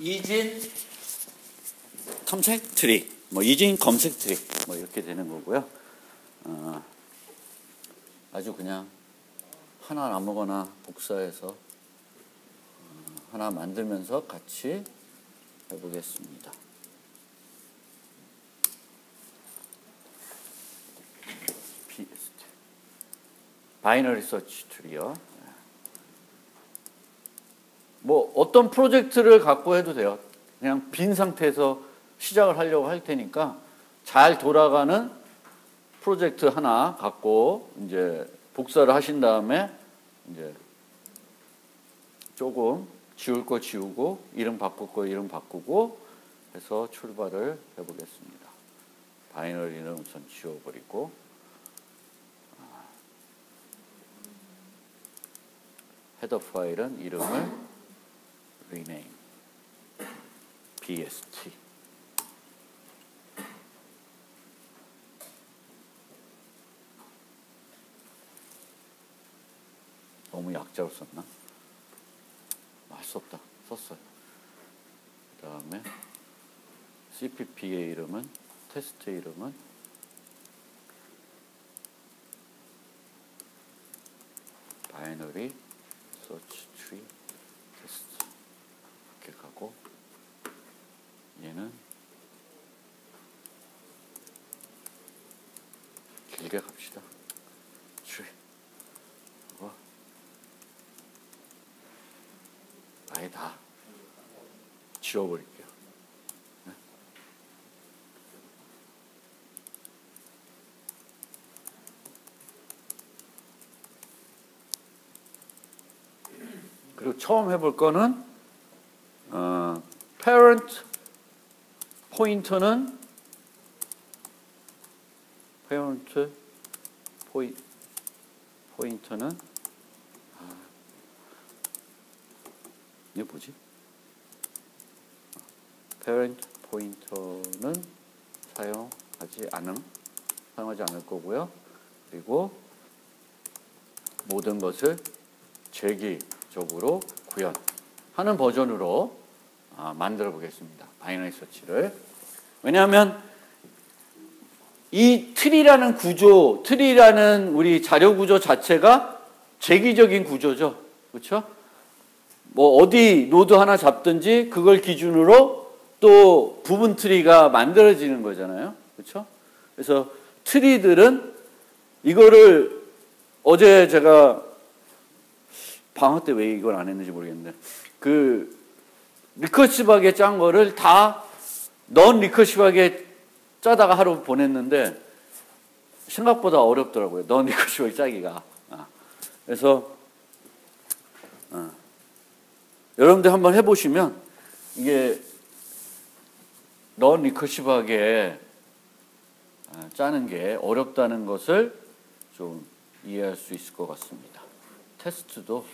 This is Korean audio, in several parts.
이진 탐색 트리, 이진 검색 트리, 이렇게 되는 거고요. 아주 그냥 하나 아무거나 복사해서 하나 만들면서 같이 해보겠습니다. 바이너리 서치 트리요. 어떤 프로젝트를 갖고 해도 돼요. 그냥 빈 상태에서 시작을 하려고 할 테니까 잘 돌아가는 프로젝트 하나 갖고 이제 복사를 하신 다음에 이제 조금 지울 거 지우고 이름 바꿀 거 이름 바꾸고 해서 출발을 해보겠습니다. 바이너리는 우선 지워버리고 헤더 파일은 이름을 rename bst 너무 약자로 썼나? 할 수 없다. 썼어요. 그 다음에 cpp의 이름은 테스트 이름은 바이너리 서치 트리 테스트 이렇게 가고 얘는 길게 갑시다. 트리 아예 다 지워버릴게요. 네. 그리고 처음 해볼 거는 parent 포인터는 이게 뭐지? parent 포인터는 사용하지 않을 거고요. 그리고 모든 것을 재기적으로 구현하는 버전으로 만들어 보겠습니다. 바이너리 서치를. 왜냐하면 이 트리라는 구조, 트리라는 우리 자료 구조 자체가 재기적인 구조죠. 그렇죠? 어디 노드 하나 잡든지 그걸 기준으로 또 부분 트리가 만들어지는 거잖아요. 그렇죠? 그래서 트리들은 이거를 어제 제가 방학 때 왜 이걸 안 했는지 모르겠는데 리커시브하게 짠 거를 다 넌 리커시브하게 짜다가 하루 보냈는데 생각보다 어렵더라고요. 넌 리커시브하게 짜기가. 그래서 여러분들 한번 해보시면 이게 넌 리커시브하게 짜는 게 어렵다는 것을 좀 이해할 수 있을 것 같습니다. 테스트도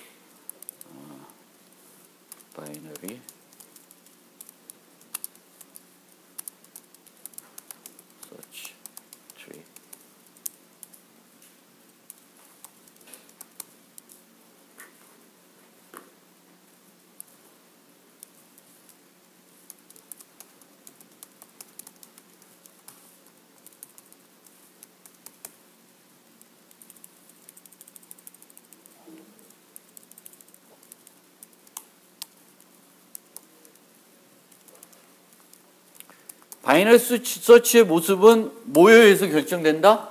바이너리 서치 트리 바이너리 서치의 모습은 뭐에 의해서 결정된다?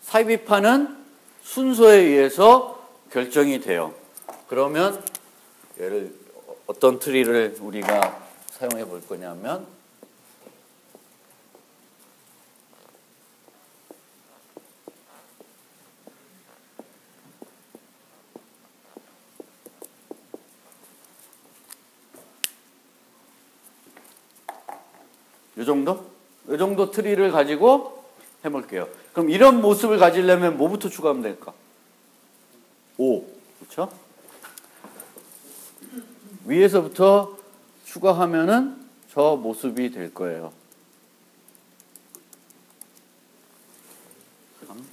삽입하는 순서에 의해서 결정이 돼요. 그러면 어떤 트리를 우리가 사용해 볼 거냐면 이 정도 트리를 가지고 해볼게요. 그럼 이런 모습을 가지려면 뭐부터 추가하면 될까? 5. 그렇죠? 위에서부터 추가하면은 저 모습이 될 거예요. 3.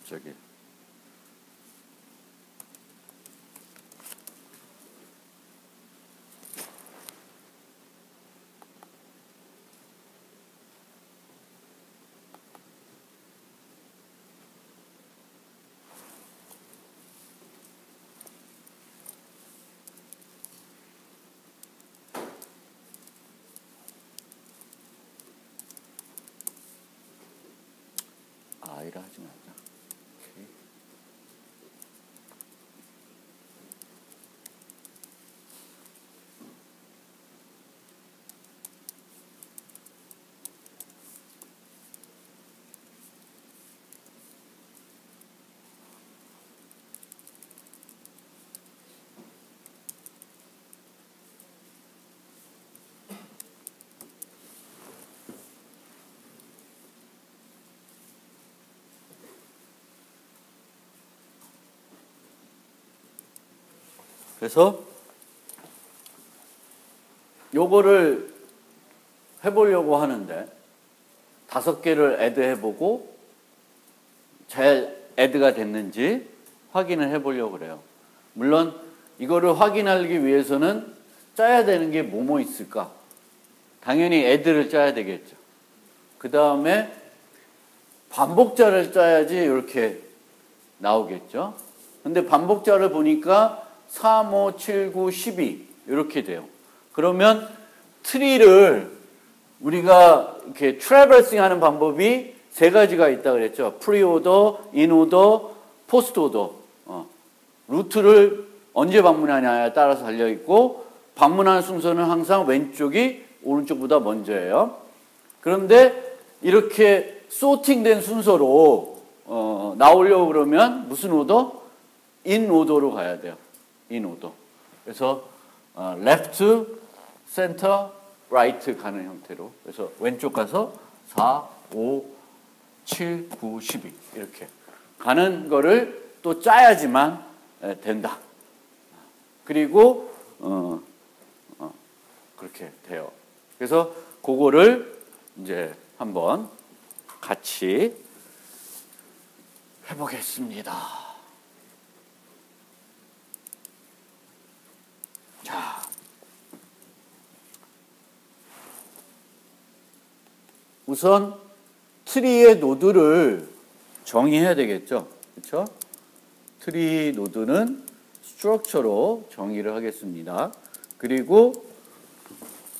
갑자기. 아이라 하지 말자. 오케이. 그래서 요거를 해보려고 하는데 5개를 애드해보고 잘 애드가 됐는지 확인을 해보려고 그래요. 물론 이거를 확인하기 위해서는 짜야 되는 게 뭐뭐 있을까? 당연히 애드를 짜야 되겠죠. 그 다음에 반복자를 짜야지 이렇게 나오겠죠. 근데 반복자를 보니까 3, 5, 7, 9, 12 이렇게 돼요. 그러면 트리를 우리가 이렇게 트래버싱 하는 방법이 3가지가 있다 그랬죠. 프리오더, 인오더, 포스트오더. 루트를 언제 방문하냐에 따라서 달려있고 방문하는 순서는 항상 왼쪽이 오른쪽보다 먼저예요. 그런데 이렇게 소팅된 순서로 나오려고 그러면 무슨 오더? 인 오더로 가야 돼요. 인 오더. 그래서 left, center, right 가는 형태로. 그래서 왼쪽 가서 4, 5, 7, 9, 12 이렇게 가는 거를 또 짜야지만 된다. 그리고 그렇게 돼요. 그래서 그거를 이제 한번 같이 해보겠습니다. 자, 우선 트리의 노드를 정의해야 되겠죠. 그렇죠? 트리 노드는 스트럭처로 정의를 하겠습니다. 그리고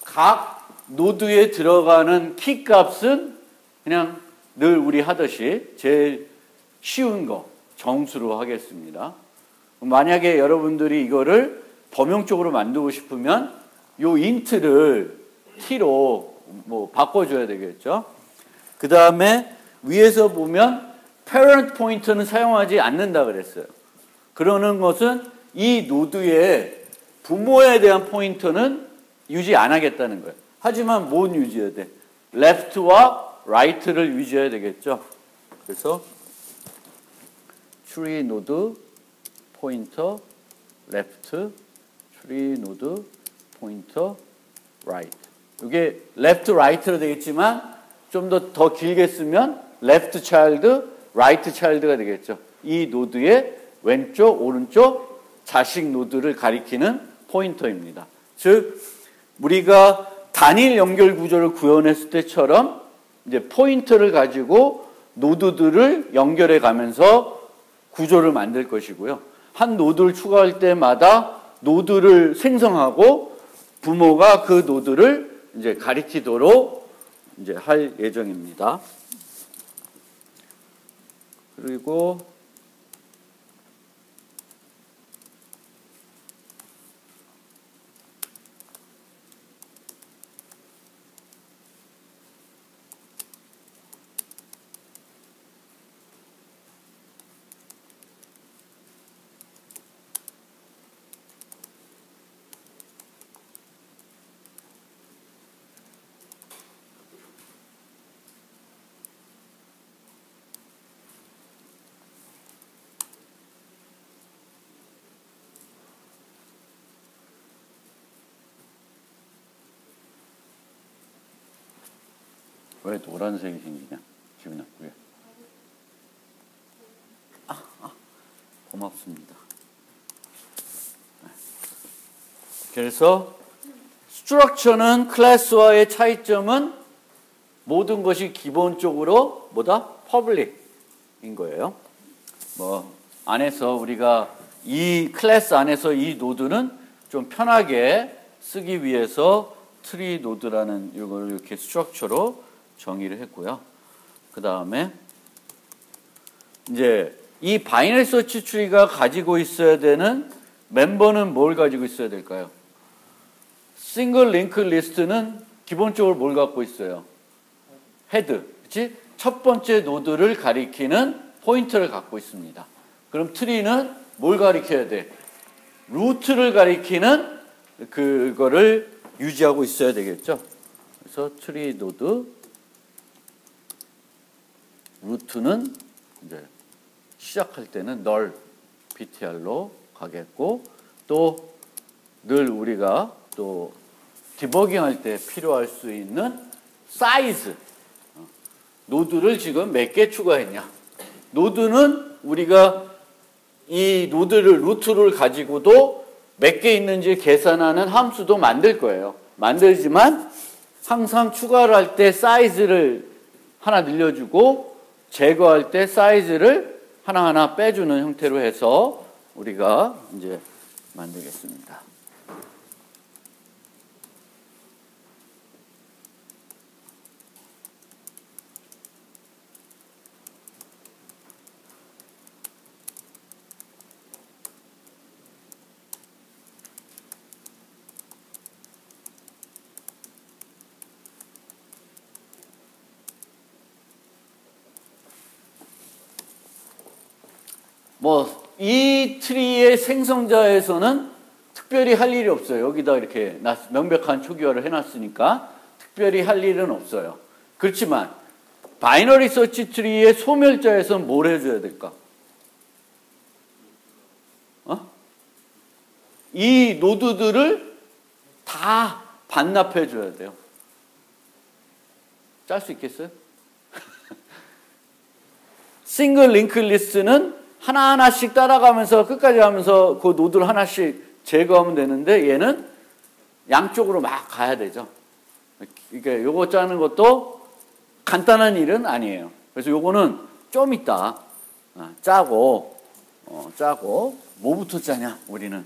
각 노드에 들어가는 키 값은 그냥 늘 우리 하듯이 제일 쉬운 거 정수로 하겠습니다. 만약에 여러분들이 이거를 범용적으로 만들고 싶으면 요 인트를 t로 뭐 바꿔줘야 되겠죠. 그 다음에 위에서 보면 parent 포인트는 사용하지 않는다 그랬어요. 그러는 것은 이 노드의 부모에 대한 포인터는 유지 안 하겠다는 거예요. 하지만 뭔 유지해야 돼? left와 right를 유지해야 되겠죠. 그래서 tree node pointer left, tree node pointer right. 이게 left, right로 되겠지만 좀 더 길게 쓰면 left child, right child가 되겠죠. 이 노드의 왼쪽, 오른쪽 자식 노드를 가리키는 포인터입니다. 즉 우리가 단일 연결 구조를 구현했을 때처럼 이제 포인터를 가지고 노드들을 연결해 가면서 구조를 만들 것이고요. 한 노드를 추가할 때마다 노드를 생성하고 부모가 그 노드를 이제 가리키도록 이제 할 예정입니다. 그리고 왜 노란색이 생기냐? 기분 나쁘게. 고맙습니다. 그래서 스트럭처는 클래스와의 차이점은 모든 것이 기본적으로 뭐다? 퍼블릭인 거예요. 뭐 안에서 우리가 이 클래스 안에서 이 노드는 좀 편하게 쓰기 위해서 트리 노드라는 이걸 이렇게 스트럭처로 정의를 했고요. 그 다음에 이제 이 바이너리 서치 트리가 가지고 있어야 되는 멤버는 뭘 가지고 있어야 될까요? 싱글 링크 리스트는 기본적으로 뭘 갖고 있어요? 헤드, 그렇지? 첫 번째 노드를 가리키는 포인터를 갖고 있습니다. 그럼 트리는 뭘 가리켜야 돼? 루트를 가리키는 그거를 유지하고 있어야 되겠죠. 그래서 트리 노드 루트는 이제 시작할 때는 널 ptr로 가겠고, 또 늘 우리가 또 디버깅 할 때 필요할 수 있는 사이즈, 노드를 지금 몇 개 추가했냐. 노드는 우리가 이 노드를 루트를 가지고도 몇 개 있는지 계산하는 함수도 만들 거예요. 만들지만 항상 추가를 할 때 사이즈를 하나 늘려주고 제거할 때 사이즈를 하나하나 빼주는 형태로 해서 우리가 이제 만들겠습니다. 뭐 이 트리의 생성자에서는 특별히 할 일이 없어요. 여기다 이렇게 명백한 초기화를 해놨으니까 특별히 할 일은 없어요. 그렇지만 바이너리 서치 트리의 소멸자에서는 뭘 해줘야 될까? 이 노드들을 다 반납해줘야 돼요. 짤 수 있겠어요? 싱글 링크 리스트는 하나하나씩 따라가면서 끝까지 가면서 그 노드를 하나씩 제거하면 되는데 얘는 양쪽으로 막 가야 되죠. 그러니까 요거 짜는 것도 간단한 일은 아니에요. 그래서 요거는 좀 이따 짜고 뭐부터 짜냐 우리는.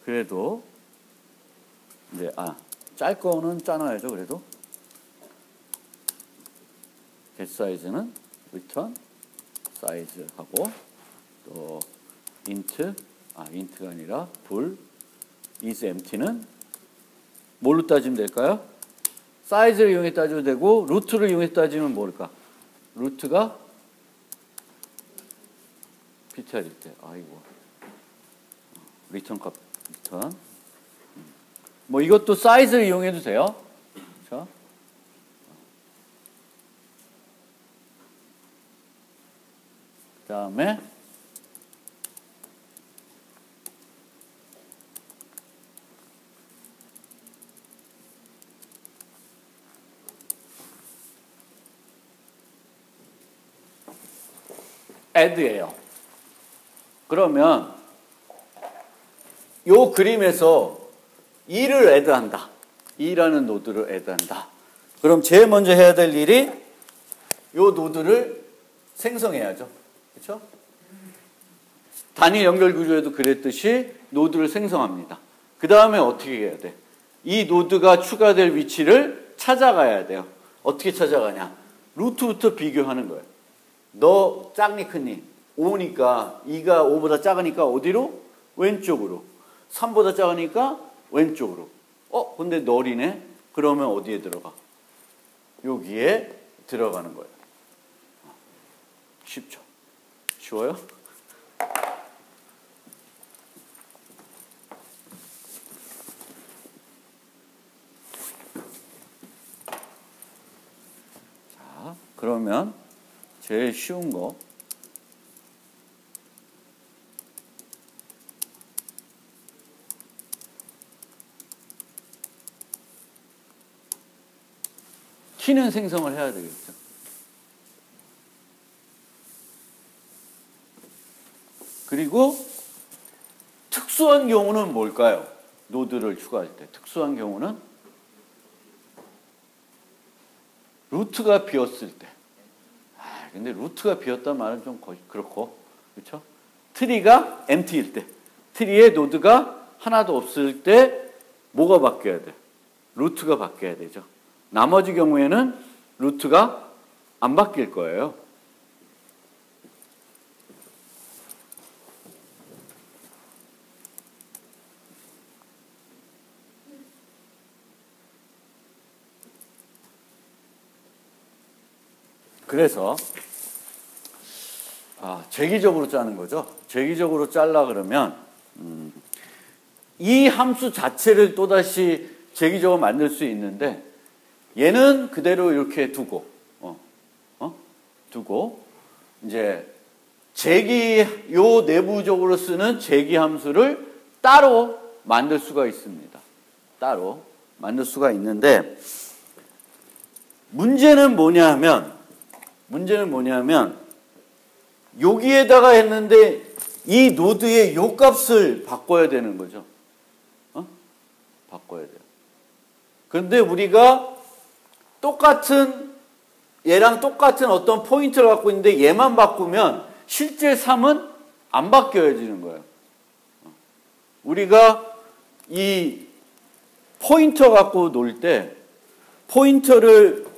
그래도 이제 짤 거는 짜놔야죠. 그래도 get 사이즈는 return 사이즈 하고, 또 int가 아니라 bool is empty는 뭘로 따지면 될까요? 사이즈를 이용해 따져도 되고 루트를 이용해 따지면 뭘까? 루트가 ptr일 때 return 값 return 뭐 이것도 사이즈를 이용해도 돼요. 그렇죠? 그 다음에 add예요. 그러면 요 그림에서 2를 add한다. 2라는 노드를 add한다. 그럼 제일 먼저 해야 될 일이 요 노드를 생성해야죠. 그렇죠? 단일 연결 구조에도 그랬듯이 노드를 생성합니다. 그 다음에 어떻게 해야 돼? 이 노드가 추가될 위치를 찾아가야 돼요. 어떻게 찾아가냐? 루트부터 비교하는 거예요. 너 작니 크니? 5니까 2가 5보다 작으니까 어디로? 왼쪽으로. 3보다 작으니까 왼쪽으로. 근데 널이네? 그러면 어디에 들어가? 여기에 들어가는 거예요. 쉽죠? 쉬워요? 자, 그러면 제일 쉬운 거 키는 생성을 해야 되겠죠. 그리고 특수한 경우는 뭘까요? 노드를 추가할 때 특수한 경우는 루트가 비었을 때. 근데 루트가 비었단 말은 좀 그렇고, 그렇죠? 트리가 empty일 때, 트리에 노드가 하나도 없을 때 뭐가 바뀌어야 돼? 루트가 바뀌어야 되죠. 나머지 경우에는 루트가 안 바뀔 거예요. 그래서 재기적으로 짜는 거죠. 재기적으로 짤라 그러면 이 함수 자체를 또다시 재기적으로 만들 수 있는데 얘는 그대로 이렇게 두고 이제 요 내부적으로 쓰는 재기 함수를 따로 만들 수가 있습니다. 따로 만들 수가 있는데 문제는 뭐냐면 여기에다가 했는데 이 노드의 요 값을 바꿔야 되는 거죠. 바꿔야 돼요. 그런데 우리가 얘랑 똑같은 어떤 포인트를 갖고 있는데 얘만 바꾸면 실제 3은 안 바뀌어지는 거예요. 우리가 이 포인터 갖고 놀 때 포인터를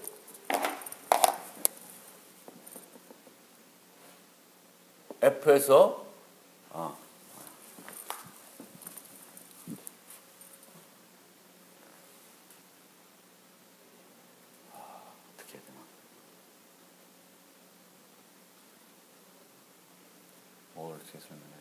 F에서 어떻게 해야 되나? 뭘 어떻게 설명해야지?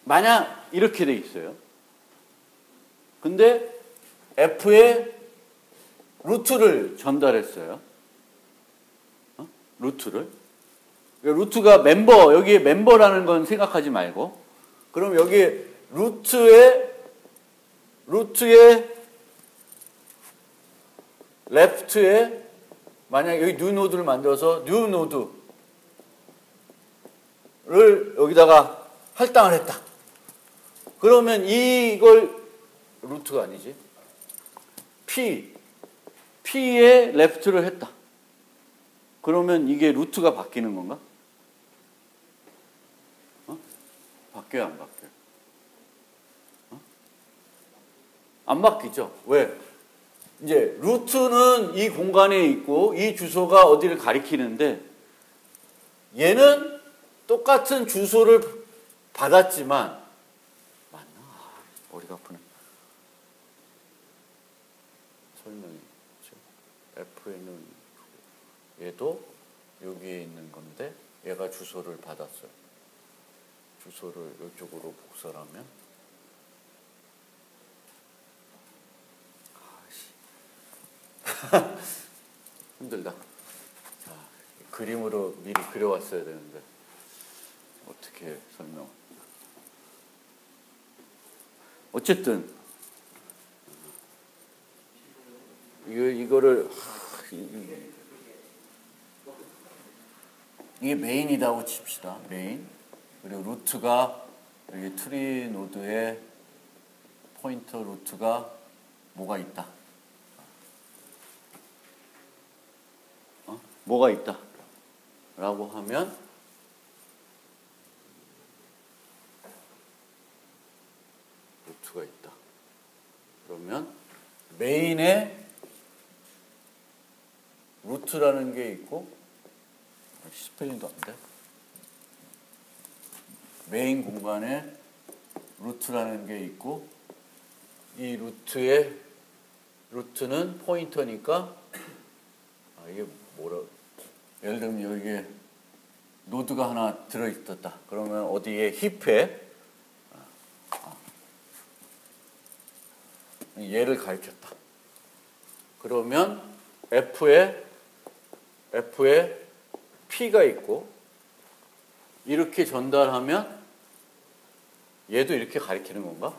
만약 이렇게 돼 있어요. 근데 F에 루트를 전달했어요. 루트를. 루트가 여기에 멤버라는 건 생각하지 말고, 그럼 여기 루트에 레프트에 만약 여기 뉴 노드를 만들어서 뉴 노드를 여기다가 할당을 했다. 그러면 이걸 루트가 아니지. P에 레프트를 했다. 그러면 이게 루트가 바뀌는 건가? 바뀌어요, 안 바뀌어요? 안 바뀌죠. 왜? 이제 루트는 이 공간에 있고 이 주소가 어디를 가리키는데 얘는 똑같은 주소를 받았지만 맞나? 머리가 아프네. 설명이 F에는 얘도 여기에 있는 건데 얘가 주소를 받았어요. 주소를 이쪽으로 복사하면 힘들다. 자, 그림으로 미리 그려왔어야 되는데 어떻게 설명? 어쨌든 이거를 이게 메인이라고 칩시다. 메인. 그리고 루트가 여기 트리 노드에 포인터 루트가 뭐가 있다. 뭐가 있다. 라고 하면 루트가 있다. 그러면 메인에 루트라는 게 있고 스펠링도 안 돼. 메인 공간에 루트라는 게 있고 이 루트는 포인터니까 이게 뭐라 예를 들면 여기에 노드가 하나 들어있었다. 그러면 어디에 힙에 얘를 가리켰다. 그러면 F에 P가 있고 이렇게 전달하면 얘도 이렇게 가리키는 건가?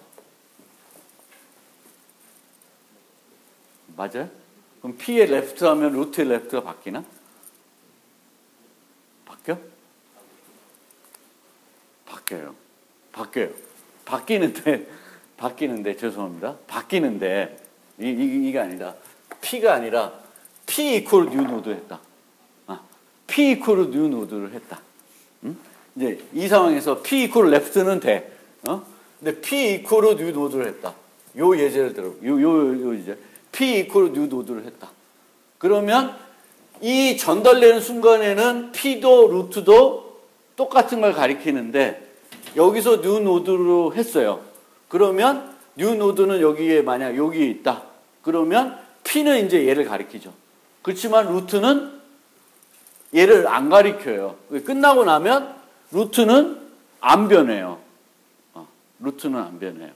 맞아요? 그럼 P의 레프트 하면 루트의 레프트가 바뀌나? 바뀌어? 바뀌는데, 죄송합니다. 바뀌는데, 이게 아니라, P가 아니라, P 이퀄 뉴 노드 했다. P 이퀄 뉴 노드를 했다. 이제 이 상황에서 P 이퀄 레프트는 돼. 근데 P 이퀄 뉴 노드를 했다. 요 예제를 들어. 요 이제. P 이퀄 뉴 노드를 했다. 그러면 이 전달되는 순간에는 P도 루트도 똑같은 걸 가리키는데 여기서 뉴 노드로 했어요. 그러면 뉴 노드는 여기에 만약 여기에 있다. 그러면 P는 이제 얘를 가리키죠. 그렇지만 루트는 얘를 안 가리켜요. 끝나고 나면 루트는 안 변해요. 루트는 안 변해요.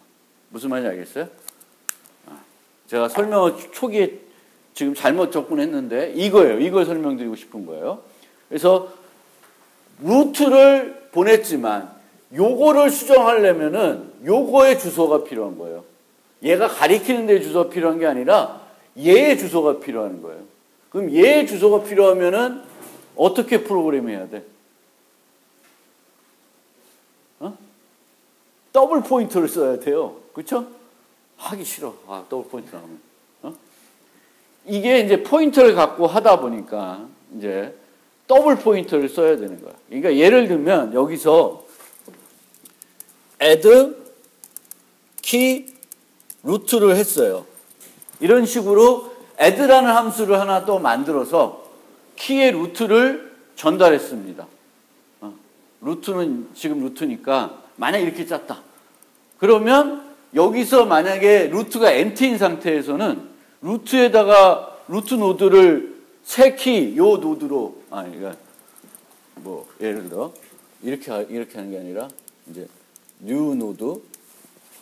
무슨 말인지 알겠어요? 제가 설명 초기에 지금 잘못 접근했는데 이거예요. 이걸 설명드리고 싶은 거예요. 그래서 루트를 보냈지만 요거를 수정하려면은 요거의 주소가 필요한 거예요. 얘가 가리키는 데 주소가 필요한 게 아니라 얘의 주소가 필요한 거예요. 그럼 얘의 주소가 필요하면은 어떻게 프로그램 해야 돼? 더블 포인터를 써야 돼요. 그렇죠? 하기 싫어. 더블 포인트 나오면. 이게 이제 포인터를 갖고 하다 보니까 이제 더블 포인터를 써야 되는 거야. 그러니까 예를 들면 여기서 add key 루트를 했어요. 이런 식으로 add라는 함수를 하나 또 만들어서 키의 루트를 전달했습니다. 루트는 지금 루트니까 만약 이렇게 짰다. 그러면 여기서 만약에 루트가 empty인 상태에서는 루트에다가 루트 노드를 새 키 요 노드로 그러니까 뭐 예를 들어 이렇게 하는 게 아니라 이제 new 노드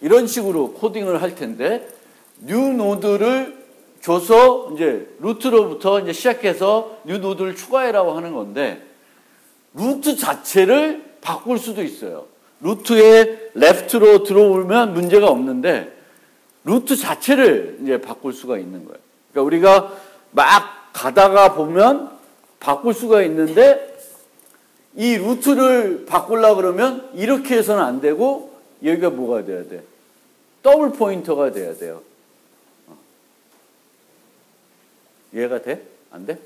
이런 식으로 코딩을 할 텐데 new 노드를 줘서 이제 루트로부터 이제 시작해서 new 노드를 추가해라고 하는 건데 루트 자체를 바꿀 수도 있어요. 루트에 레프트로 들어오면 문제가 없는데 루트 자체를 이제 바꿀 수가 있는 거예요. 그러니까 우리가 막 가다가 보면 바꿀 수가 있는데 이 루트를 바꾸려고 그러면 이렇게 해서는 안 되고 여기가 뭐가 돼야 돼? 더블 포인터가 돼야 돼요. 이해가 돼? 안 돼?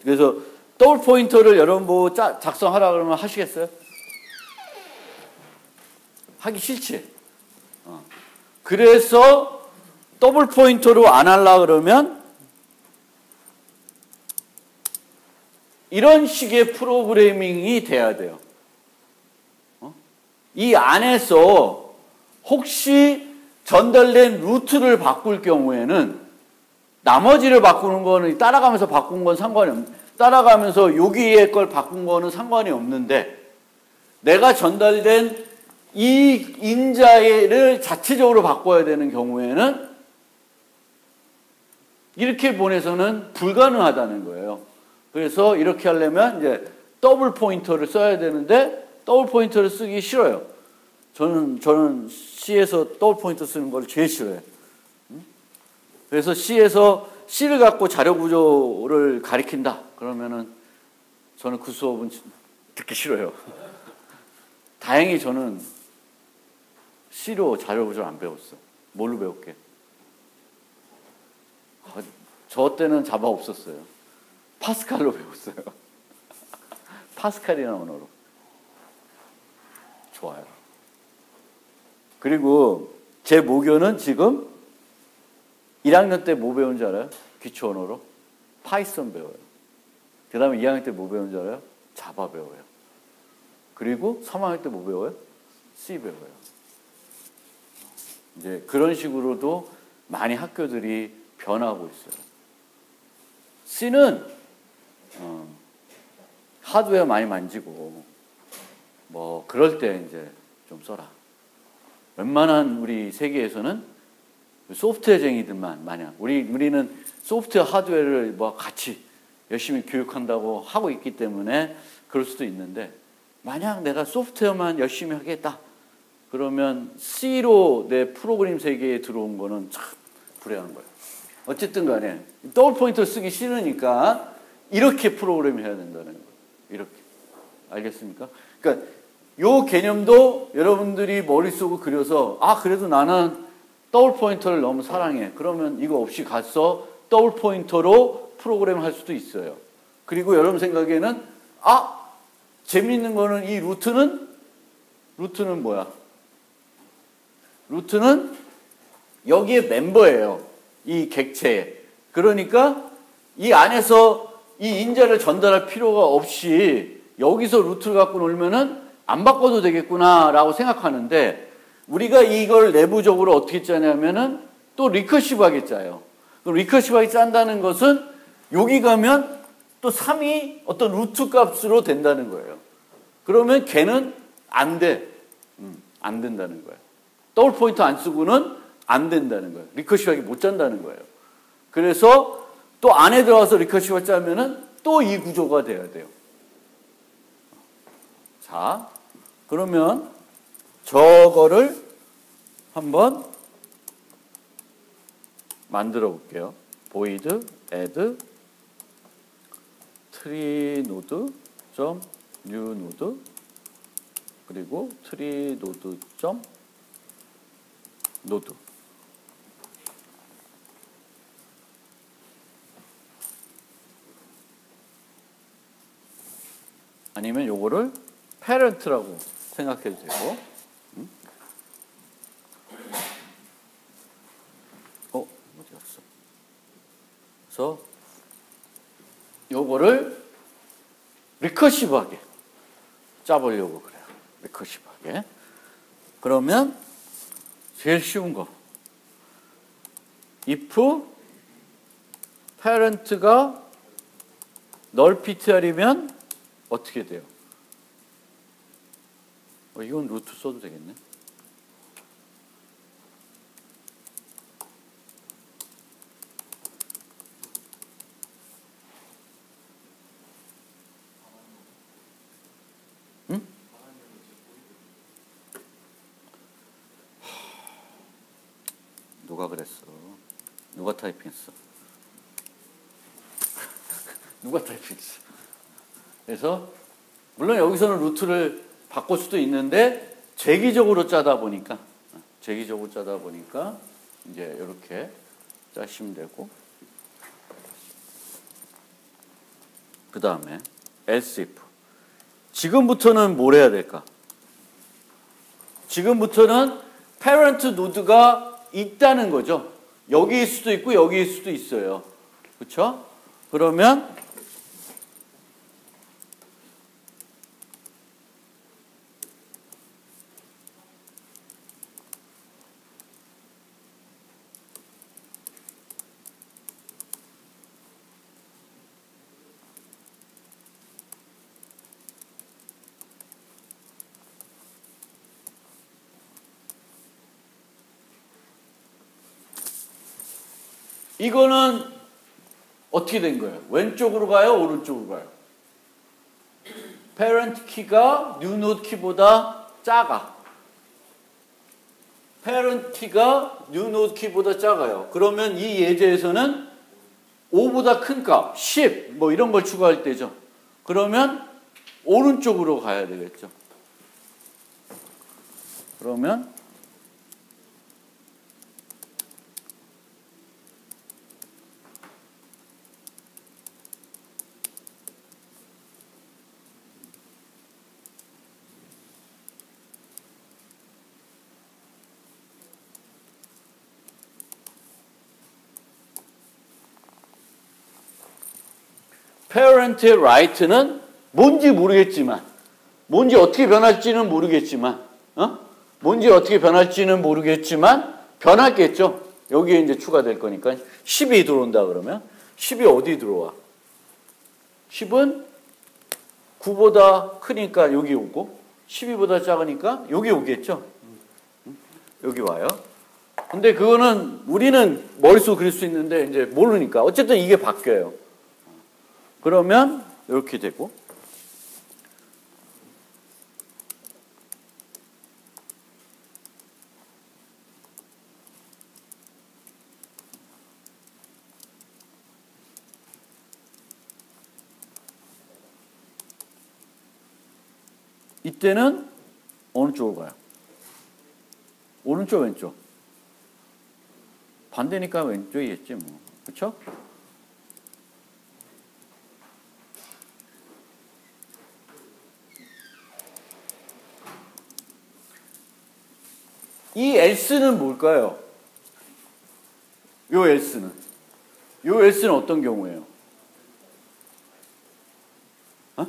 그래서 더블 포인터를 여러분 보고 작성하라 그러면 하시겠어요? 하기 싫지? 그래서 더블 포인터로 안 하려고 그러면 이런 식의 프로그래밍이 돼야 돼요. 이 안에서 혹시 전달된 루트를 바꿀 경우에는 나머지를 바꾸는 거는 따라가면서 바꾼 건 상관이 없는데 따라가면서 여기에 걸 바꾼 거는 상관이 없는데 내가 전달된 이 인자를 자체적으로 바꿔야 되는 경우에는 이렇게 보내서는 불가능하다는 거예요. 그래서 이렇게 하려면 이제 더블 포인터를 써야 되는데 더블 포인터를 쓰기 싫어요. 저는 C에서 더블 포인터 쓰는 걸 제일 싫어해요. 그래서 C를 갖고 자료 구조를 가리킨다. 그러면은 저는 그 수업은 듣기 싫어요. 다행히 저는 C로 자료 구조를 안 배웠어. 뭘로 배웠게? 저 때는 자바 없었어요. 파스칼로 배웠어요. 파스칼이라는 언어로. 좋아요. 그리고 제 모교는 지금 1학년 때 뭐 배운 줄 알아요? 기초 언어로? 파이썬 배워요. 그 다음에 2학년 때 뭐 배운 줄 알아요? 자바 배워요. 그리고 3학년 때 뭐 배워요? C 배워요. 이제 그런 식으로도 많이 학교들이 변하고 있어요. C는 하드웨어 많이 만지고 뭐 그럴 때 이제 좀 써라. 웬만한 우리 세계에서는 소프트웨어쟁이들만 마냥 우리는 소프트웨어 하드웨어를 뭐 같이 열심히 교육한다고 하고 있기 때문에 그럴 수도 있는데 만약 내가 소프트웨어만 열심히 하겠다. 그러면 C로 내 프로그램 세계에 들어온 거는 참 불행한 거예요. 어쨌든 간에 더블 포인터를 쓰기 싫으니까 이렇게 프로그램을 해야 된다는 거예요. 이렇게. 알겠습니까? 그러니까 요 개념도 여러분들이 머릿속으로 그려서 그래도 나는 더블 포인터를 너무 사랑해. 그러면 이거 없이 가서 더블 포인터로 프로그램을 할 수도 있어요. 그리고 여러분 생각에는 재미있는 거는 이 루트는 뭐야? 루트는 여기에 멤버예요. 이 객체에. 그러니까 이 안에서 이 인자를 전달할 필요가 없이 여기서 루트를 갖고 놀면은 안 바꿔도 되겠구나라고 생각하는데 우리가 이걸 내부적으로 어떻게 짜냐면은 또 리커시브하게 짜요. 리커시브하게 짠다는 것은 여기 가면 또 3이 어떤 루트 값으로 된다는 거예요. 그러면 걔는 안 돼. 안 된다는 거예요. 더블 포인터 안 쓰고는 안 된다는 거예요. 리커시브하게 못 짠다는 거예요. 그래서 또 안에 들어가서 리커시브 짜면은 또 이 구조가 돼야 돼요. 자, 그러면 저거를 한번 만들어 볼게요. void add tree node new node 그리고 tree node node 아니면 요거를 parent라고 생각해도 되고 어디 갔어? 그래서 요거를 리커시브하게 짜보려고 그래요. 리커시브하게. 그러면 제일 쉬운 거. if parent가 null ptr이면 어떻게 돼요? 이건 루트 써도 되겠네. 응? 누가 그랬어? 누가 타이핑했어? 누가 타이핑했어? 그래서 물론 여기서는 루트를 바꿀 수도 있는데 재기적으로 짜다 보니까 이제 이렇게 짜시면 되고 그 다음에 else if 지금부터는 뭘 해야 될까? 지금부터는 parent node가 있다는 거죠. 여기일 수도 있고 여기일 수도 있어요. 그렇죠? 그러면 이거는 어떻게 된 거예요? 왼쪽으로 가요? 오른쪽으로 가요? parent 키가 new node 키보다 작아. parent 키가 new node 키보다 작아요. 그러면 이 예제에서는 5보다 큰 값, 10, 뭐 이런 걸 추가할 때죠. 그러면 오른쪽으로 가야 되겠죠. 그러면 parent의 right는 뭔지 모르겠지만, 뭔지 어떻게 변할지는 모르겠지만, 변했겠죠. 여기에 이제 추가될 거니까 10이 들어온다 그러면 10이 어디 들어와? 10은 9보다 크니까 여기 오고 12보다 작으니까 여기 오겠죠. 여기 와요. 근데 그거는 우리는 머릿속으로 그릴 수 있는데 이제 모르니까 어쨌든 이게 바뀌어요. 그러면 이렇게 되고 이때는 어느 쪽으로 가요? 오른쪽, 왼쪽? 반대니까 왼쪽이겠지, 뭐. 그쵸? 이 else는 뭘까요? 요 else는. 요 else는 어떤 경우예요? 어?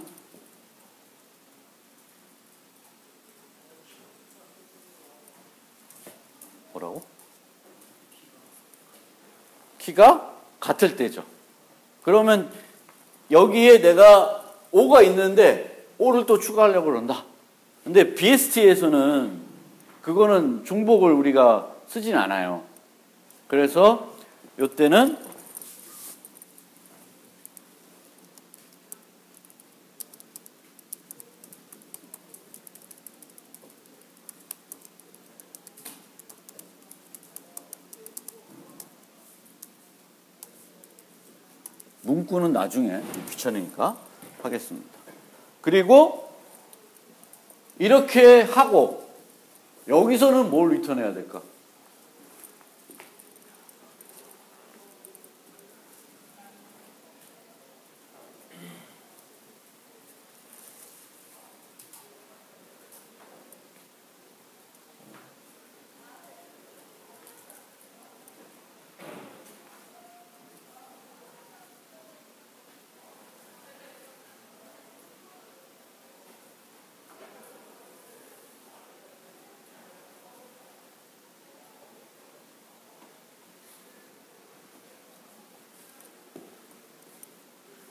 뭐라고? 키가 같을 때죠. 그러면 여기에 내가 5가 있는데 5를 또 추가하려고 그런다. 근데 BST에서는 그거는 중복을 우리가 쓰진 않아요. 그래서 이때는 문구는 나중에 귀찮으니까 하겠습니다. 그리고 이렇게 하고 여기서는 뭘 리턴해야 될까?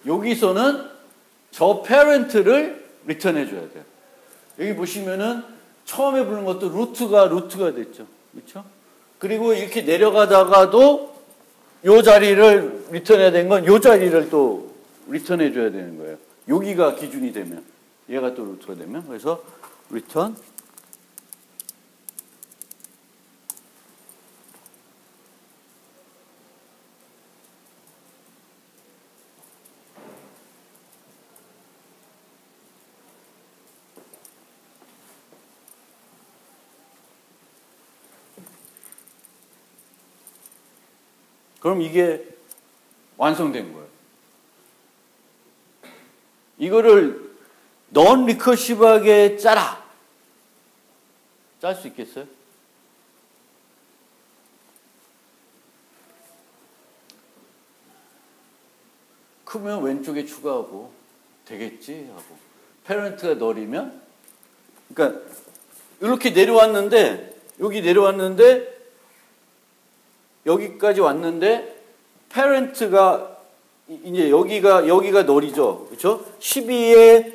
여기서는 저 parent를 리턴해 줘야 돼요. 여기 보시면은 처음에 부른 것도 루트가 됐죠. 그렇죠? 그리고 이렇게 내려가다가도 요 자리를 리턴해야 되는 건 요 자리를 또 리턴해 줘야 되는 거예요. 여기가 기준이 되면 얘가 또 루트가 되면 그래서 리턴 그럼 이게 완성된 거예요. 이거를 넌 리커시브하게 짜라. 짤 수 있겠어요? 크면 왼쪽에 추가하고 되겠지 하고 페런트가 널이면 그러니까 이렇게 내려왔는데 여기 내려왔는데 여기까지 왔는데 페런트가 이제 여기가 널이죠. 그렇죠? 12의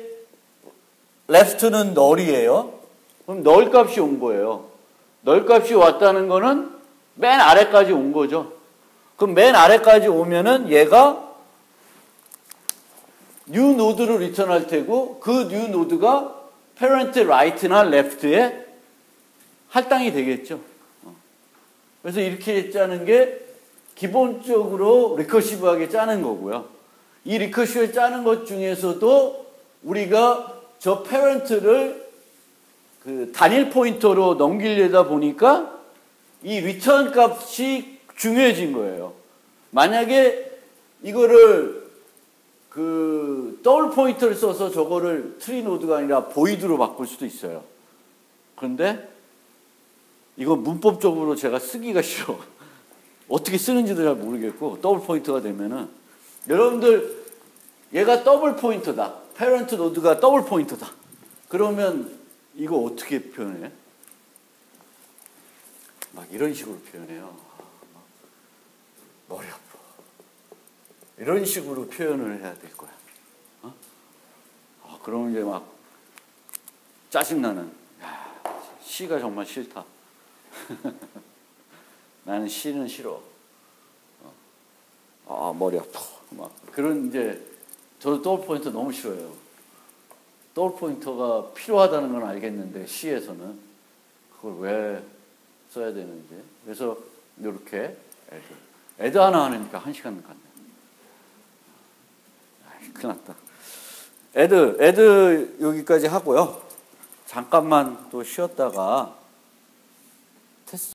left는 널이에요. 그럼 널 값이 온 거예요. 널 값이 왔다는 거는 맨 아래까지 온 거죠. 그럼 맨 아래까지 오면은 얘가 new 노드를 리턴할 테고 그 new 노드가 parent right나 left에 할당이 되겠죠. 그래서 이렇게 짜는 게 기본적으로 리커시브하게 짜는 거고요. 이 리커시브하게 짜는 것 중에서도 우리가 저 parent를 그 단일 포인터로 넘기려다 보니까 이 리턴 값이 중요해진 거예요. 만약에 이거를 그 더블 포인터를 써서 저거를 트리 노드가 아니라 보이드로 바꿀 수도 있어요. 그런데 이거 문법적으로 제가 쓰기가 싫어. 어떻게 쓰는지도 잘 모르겠고 더블 포인터가 되면은 여러분들 얘가 더블 포인터다. 페런트 노드가 더블 포인터다. 그러면 이거 어떻게 표현해? 막 이런 식으로 표현해요. 머리 아파. 이런 식으로 표현을 해야 될 거야. 그러면 이제 막 짜증나는. C가 정말 싫다. 나는 C는 싫어. 머리 아파. 막 그런 이제 저도 더블 포인터 너무 싫어요. 더블 포인터가 필요하다는 건 알겠는데 C에서는 그걸 왜 써야 되는지. 그래서 이렇게 애드 하나 하니까 1시간 갔네. 큰일 났다. 애드 여기까지 하고요. 잠깐만 또 쉬었다가 테스트